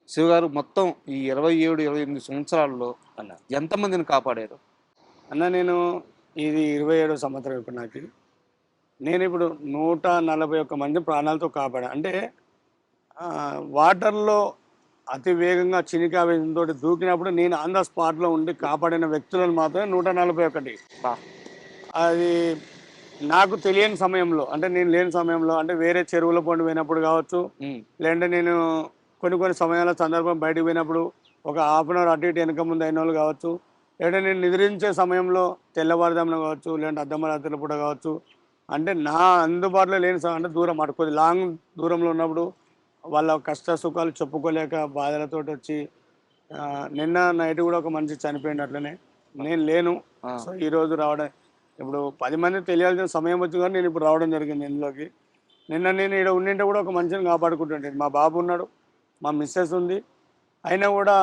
శివగారు మొత్తం ఈ 27, 28 సంవత్సరాల్లో అన్న ఎంతమందిని కాపాడారు? అన్న నేను ఇది 27వ సంవత్సరం ఇప్పుడు నాకు. నేను ఇప్పుడు 141 మంది ప్రాణాలతో కాపాడా. అంటే వాటర్‌లో అతి వేగంగా చినికావేశంతో దూకినప్పుడు నేను ఆన్ ద స్పాట్‌లో ఉండి కాపాడిన వ్యక్తులను మాత్రమే 141. అబ్బా! అది నాకు తెలియని సమయంలో, అంటే నేను లేని సమయంలో, అంటే వేరే చెరువుల పొంటి పోయినప్పుడు కావచ్చు, హ్మ్. లేదంటే నేను కొన్ని సమయాల సందర్భం బయటికి పోయినప్పుడు ఒక హాఫ్ అన్ అవర్ అటు ఇటు వెనక ముందు అయినోళ్ళు కావచ్చు, లేదంటే నేను నిద్రించే సమయంలో తెల్లవారుజామున కావచ్చు, లేదంటే అర్ధమరాత్రుల పూట కావచ్చు, అంటే నా అందుబాటులో లేని అంటే దూరం అటు కొద్ది లాంగ్ దూరంలో ఉన్నప్పుడు వాళ్ళ కష్ట సుఖాలు చెప్పుకోలేక బాధలతోటి వచ్చి నిన్న నైట్ కూడా ఒక మనిషి చనిపోయిండు అట్లనే. నేను లేను. ఆ! సో ఈరోజు రావడం ఇప్పుడు 10 మందికి తెలియాల్సిన సమయం వచ్చింది కానీ నేను ఇప్పుడు రావడం జరిగింది ఇందులోకి. నిన్న నేను ఈడ ఉండింటే కూడా ఒక మనిషిని కాపాడుకుంటుంటే మా బాబు ఉన్నాడు, మా మిస్సెస్ ఉంది. అయినా కూడా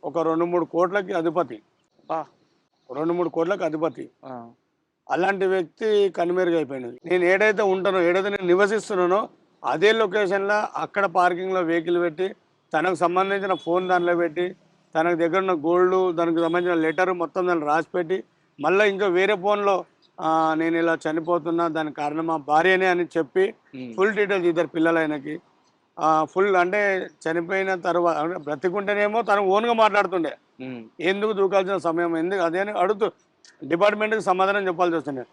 ఒక 2, 3 కోట్లకి అధిపతి. అబ్బా! 2, 3 కోట్లకి అధిపతి. ఆ! అలాంటి వ్యక్తి కనుమరుగైపోయిండు. నేను ఏడైతే ఉంటానో, ఏడైతే నేను నివసిస్తున్నానో అదే లొకేషన్‌లో అక్కడ పార్కింగ్‌లో వెహికల్ పెట్టి, తనకు సంబంధించిన ఫోన్ దాంట్లో పెట్టి, తనకు దగ్గరున్న గోల్డు, దానికి సంబంధించిన లెటరు మొత్తం దాంట్లో రాసిపెట్టి, మళ్ళా ఇంకా వేరే ఫోన్‌లో నేను ఇలా చనిపోతున్నా, దానికి కారణం మా భార్యనే అని చెప్పి, హ్మ్. ఫుల్ డీటెయిల్స్ ఇద్దరు పిల్లలాయనకి. ఫుల్ అంటే చనిపోయిన అంటే బ్రతికుంటేనేమో తను ఓన్‌గా మాట్లాడుతుండే. హ్మ్. ఎందుకు దూకాల్సిన సమయం ఎందుకు అదే అని అడుగుతూ డిపార్ట్మెంట్‌కి సమాధానం చెప్పాల్సి వస్తుండే.